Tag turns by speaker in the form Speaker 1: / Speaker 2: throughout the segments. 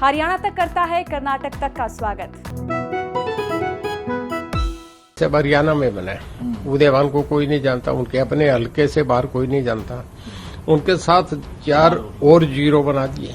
Speaker 1: हरियाणा तक करता है कर्नाटक तक का स्वागत।
Speaker 2: सब हरियाणा में बना है। उदयवान को कोई नहीं जानता, उनके अपने हल्के से बाहर कोई नहीं जानता। उनके साथ 4 और जीरो बना दिए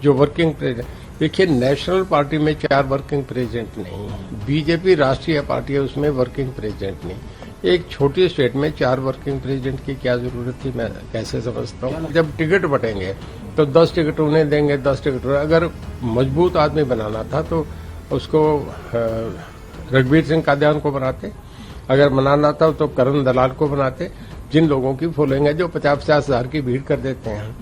Speaker 2: जो वर्किंग प्रेसिडेंट। देखिए, नेशनल पार्टी में 4 वर्किंग प्रेसिडेंट नहीं, बीजेपी राष्ट्रीय पार्टी है, उसमें वर्किंग प्रेसिडेंट नहीं। एक छोटी स्टेट में 4 वर्किंग प्रेसिडेंट की क्या जरूरत थी, मैं कैसे समझता हूँ। जब टिकट बटेंगे तो 10 टिकट उन्हें देंगे, 10 टिकट। अगर मजबूत आदमी बनाना था तो उसको रघुवीर सिंह कादियान को बनाते, अगर बनाना था तो करण दलाल को बनाते, जिन लोगों की फॉलोइंग है जो 50-50 हजार की भीड़ कर देते हैं।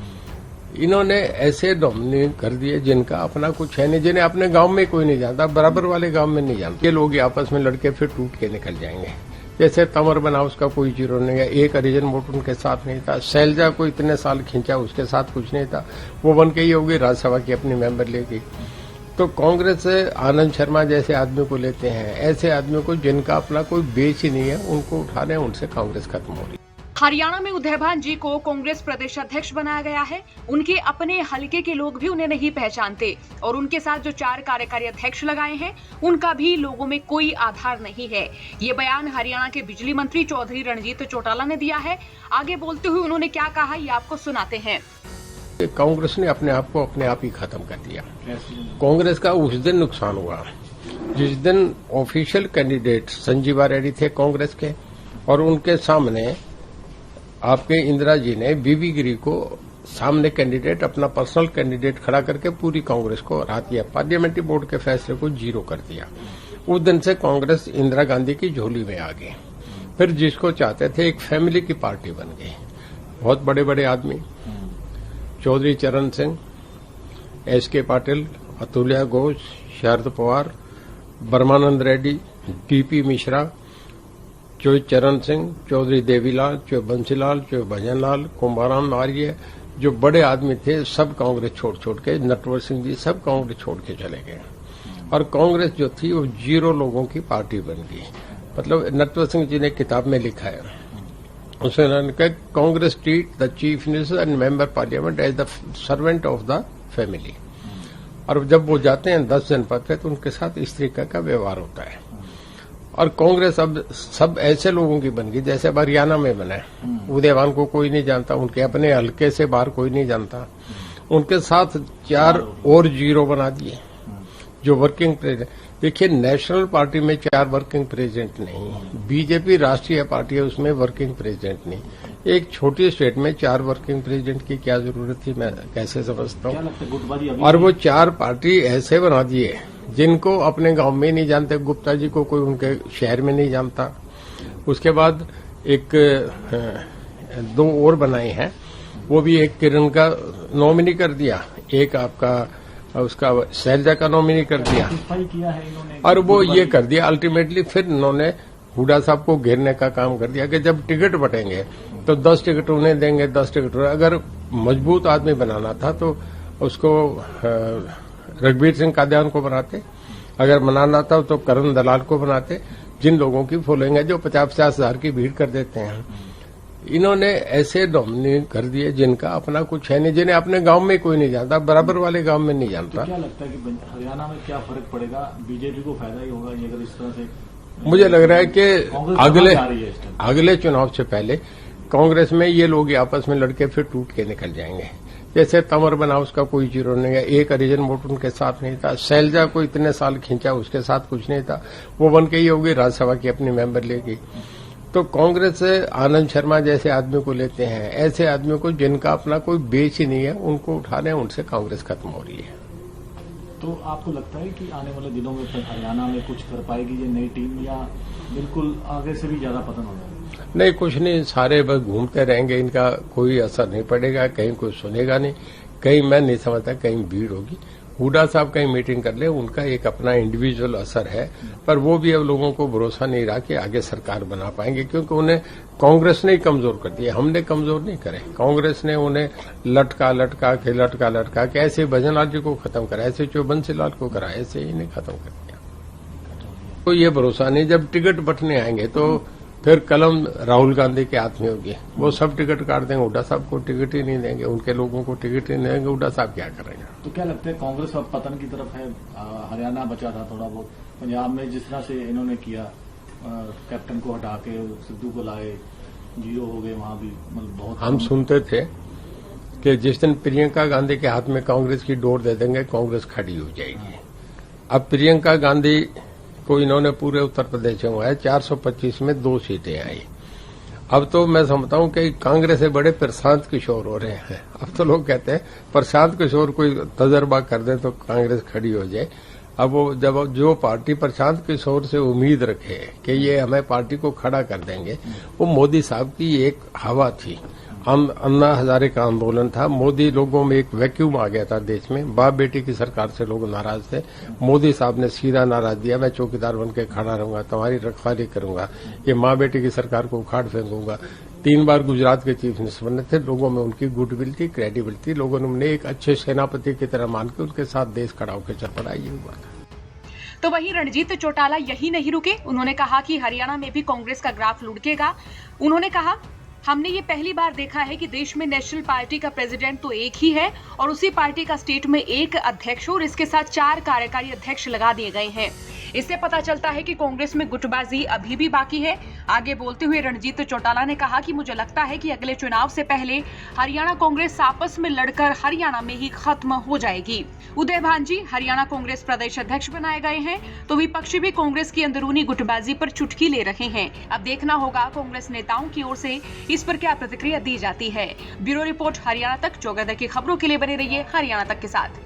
Speaker 2: इन्होंने ऐसे डोमिनेट कर दिए जिनका अपना कुछ है नहीं, जिन्हें अपने गांव में कोई नहीं जानता, बराबर वाले गांव में नहीं जानता। ये लोग आपस में लड़के फिर टूट के निकल जाएंगे। जैसे तंवर बना, उसका कोई जीरो नहीं है, एक हरिजन वोट उनके साथ नहीं था। शैलजा को इतने साल खींचा, उसके साथ कुछ नहीं था, वो बन के ही होगी राज्यसभा की अपनी मेंबर लेगी। तो कांग्रेस आनंद शर्मा जैसे आदमी को लेते हैं, ऐसे आदमियों को जिनका अपना कोई बेच ही नहीं है, उनको उठा रहे हैं, उनसे कांग्रेस खत्म हो रही है।
Speaker 1: हरियाणा में उदयभान जी को कांग्रेस प्रदेश अध्यक्ष बनाया गया है। उनके अपने हलके के लोग भी उन्हें नहीं पहचानते और उनके साथ जो 4 कार्यकारी अध्यक्ष लगाए हैं उनका भी लोगों में कोई आधार नहीं है। ये बयान हरियाणा के बिजली मंत्री चौधरी रणजीत चौटाला ने दिया है। आगे बोलते हुए उन्होंने क्या कहा, ये आपको सुनाते हैं।
Speaker 2: कांग्रेस ने अपने आप को अपने आप ही खत्म कर दिया। कांग्रेस का उस दिन नुकसान हुआ जिस दिन ऑफिशियल कैंडिडेट संजीवा रेड्डी थे कांग्रेस के, और उनके सामने आपके इंदिरा जी ने बीबी गिरी को सामने कैंडिडेट, अपना पर्सनल कैंडिडेट खड़ा करके पूरी कांग्रेस को हरा दिया। पार्लियामेंट्री बोर्ड के फैसले को जीरो कर दिया। उस दिन से कांग्रेस इंदिरा गांधी की झोली में आ गई। फिर जिसको चाहते थे एक फैमिली की पार्टी बन गई। बहुत बड़े बड़े आदमी, चौधरी चरण सिंह, एस.के. पाटिल, अतुल्या घोष, शरद पवार, ब्रह्मानंद रेड्डी, टी.पी. मिश्रा, चौधरी चरण सिंह, चौधरी देवीलाल, चौधरी बंसीलाल, चौधरी भजनलाल, कुंभाराम आर्य, जो बड़े आदमी थे सब कांग्रेस छोड़ के, नटवर सिंह जी सब कांग्रेस छोड़ के चले गए। और कांग्रेस जो थी वो जीरो लोगों की पार्टी बन गई। मतलब नटवर सिंह जी ने किताब में लिखा है, उसमें उन्होंने कहा Congress treat the chief minister and member parliament as the servant of the family. और जब वो जाते हैं 10 जनपद पे तो उनके साथ इस तरीके का व्यवहार होता है। और कांग्रेस अब सब ऐसे लोगों की बन गई जैसे अब हरियाणा में बना है। उदयवान को कोई नहीं जानता, उनके अपने हल्के से बाहर कोई नहीं जानता। उनके साथ 4 और जीरो बना दिए जो वर्किंग प्रेसिडेंट। देखिए, नेशनल पार्टी में 4 वर्किंग प्रेसिडेंट नहीं, बीजेपी राष्ट्रीय पार्टी है, उसमें वर्किंग प्रेसिडेंट नहीं। एक छोटी स्टेट में 4 वर्किंग प्रेसिडेंट की क्या जरूरत थी, मैं कैसे समझता हूँ। और वो 4 पार्टी ऐसे बना दिए जिनको अपने गांव में नहीं जानते। गुप्ता जी को कोई उनके शहर में नहीं जानता। उसके बाद एक 2 और बनाए हैं, वो भी एक किरण का नॉमिनी कर दिया, एक आपका उसका शैलजा का नॉमिनी कर दिया, और वो ये कर दिया। अल्टीमेटली फिर उन्होंने हुडा साहब को घेरने का काम कर दिया कि जब टिकट बटेंगे तो 10 टिकट उन्हें देंगे, 10 टिकट। अगर मजबूत आदमी बनाना था तो उसको रघुवीर सिंह कादियान को बनाते, अगर बनाना था तो करण दलाल को बनाते, जिन लोगों की फॉलोइंग है जो 50-50 हजार की भीड़ कर देते हैं। इन्होंने ऐसे डोमिनेट कर दिए जिनका अपना कुछ है नहीं, जिन्हें अपने गांव में कोई नहीं जानता, बराबर वाले गांव में नहीं जानता।
Speaker 3: तो क्या लगता है कि हरियाणा में क्या फर्क पड़ेगा? बीजेपी को फायदा ही होगा ये अगर इस तरह से?
Speaker 2: मुझे लग रहा है कि अगले चुनाव से पहले कांग्रेस में ये लोग आपस में लड़के फिर टूट के निकल जाएंगे। जैसे तंवर बना, उसका कोई जीरो नहीं है, एक हरिजन वोट उनके साथ नहीं था। शैलजा को इतने साल खींचा, उसके साथ कुछ नहीं था, वो बन के ही होगी राज्यसभा की अपनी मेंबर लेगी। तो कांग्रेस आनंद शर्मा जैसे आदमी को लेते हैं, ऐसे आदमियों को जिनका अपना कोई बेच ही नहीं है, उनको उठा रहे हैं, उनसे कांग्रेस खत्म हो रही है।
Speaker 3: तो आपको लगता है कि आने वाले दिनों में हरियाणा में कुछ कर पाएगी ये नई टीम, या बिल्कुल आगे से भी ज्यादा पतन हो जाएगा?
Speaker 2: नहीं, कुछ नहीं, सारे बस घूमते रहेंगे, इनका कोई असर नहीं पड़ेगा, कहीं कोई सुनेगा नहीं, कहीं मैं नहीं समझता कहीं भीड़ होगी। हुडा साहब कहीं मीटिंग कर ले, उनका एक अपना इंडिविजुअल असर है, पर वो भी अब लोगों को भरोसा नहीं रहा कि आगे सरकार बना पाएंगे, क्योंकि उन्हें कांग्रेस ने ही कमजोर कर दिया, हमने कमजोर नहीं करे। कांग्रेस ने उन्हें लटका के ऐसे भजनलाल जी को खत्म करा, ऐसे चौधरी बंसीलाल को करा, ऐसे ही नहीं खत्म कर दिया। तो ये भरोसा नहीं, जब टिकट बंटने आएंगे तो फिर कलम राहुल गांधी के हाथ में होगी, वो सब टिकट काट देंगे, हुड्डा साहब को टिकट ही नहीं देंगे, उनके लोगों को टिकट ही नहीं देंगे, हुड्डा साहब क्या करेंगे।
Speaker 3: तो क्या लगता है कांग्रेस अब पतन की तरफ है? हरियाणा बचा था थोड़ा बहुत, पंजाब में जिस तरह से इन्होंने किया, कैप्टन को हटा के सिद्धू को लाए, 0 हो गए वहां भी, मतलब बहुत।
Speaker 2: हम सुनते थे कि जिस दिन प्रियंका गांधी के हाथ में कांग्रेस की डोर दे देंगे कांग्रेस खड़ी हो जाएगी। अब प्रियंका गांधी को इन्होंने पूरे उत्तर प्रदेश में हुआ है, 425 में 2 सीटें आई। अब तो मैं समझता हूं कि कांग्रेस से बड़े प्रशांत किशोर हो रहे हैं। अब तो लोग कहते हैं प्रशांत किशोर कोई तजर्बा कर दे तो कांग्रेस खड़ी हो जाए। अब वो जब जो पार्टी प्रशांत किशोर से उम्मीद रखे कि ये हमें पार्टी को खड़ा कर देंगे, वो मोदी साहब की एक हवा थी, अन्ना हजारे का आंदोलन था। मोदी लोगों में एक वैक्यूम आ गया था देश में, बाप बेटी की सरकार से लोग नाराज थे। मोदी साहब ने सीधा नाराज दिया, मैं चौकीदार बन के खड़ा रहूंगा, तुम्हारी रखवाली करूंगा, ये माँ बेटी की सरकार को उखाड़ फेंकूंगा। 3 बार गुजरात के चीफ मिनिस्टर बने थे, लोगों में उनकी गुडविल थी, क्रेडिबिलिटी, लोगों ने उन्हें एक अच्छे सेनापति की तरह मान के उनके साथ देश खड़ा होकर चल पड़ा, ये हुआ था।
Speaker 1: तो वहीं रणजीत चौटाला यही नहीं रुके, उन्होंने कहा कि हरियाणा में भी कांग्रेस का ग्राफ लुढ़केगा। उन्होंने कहा, हमने ये पहली बार देखा है कि देश में नेशनल पार्टी का प्रेसिडेंट तो एक ही है और उसी पार्टी का स्टेट में एक अध्यक्ष और इसके साथ 4 कार्यकारी अध्यक्ष लगा दिए गए हैं। इससे पता चलता है कि कांग्रेस में गुटबाजी अभी भी बाकी है। आगे बोलते हुए रणजीत चौटाला ने कहा कि मुझे लगता है कि अगले चुनाव से पहले हरियाणा कांग्रेस आपस में लड़कर हरियाणा में ही खत्म हो जाएगी। उदय भानजी हरियाणा कांग्रेस प्रदेश अध्यक्ष बनाए गए हैं, तो विपक्षी भी कांग्रेस की अंदरूनी गुटबाजी पर चुटकी ले रहे हैं। अब देखना होगा कांग्रेस नेताओं की ओर से इस पर क्या प्रतिक्रिया दी जाती है। ब्यूरो रिपोर्ट हरियाणा तक। चौगरदा की खबरों के लिए बने रहिए हरियाणा तक के साथ।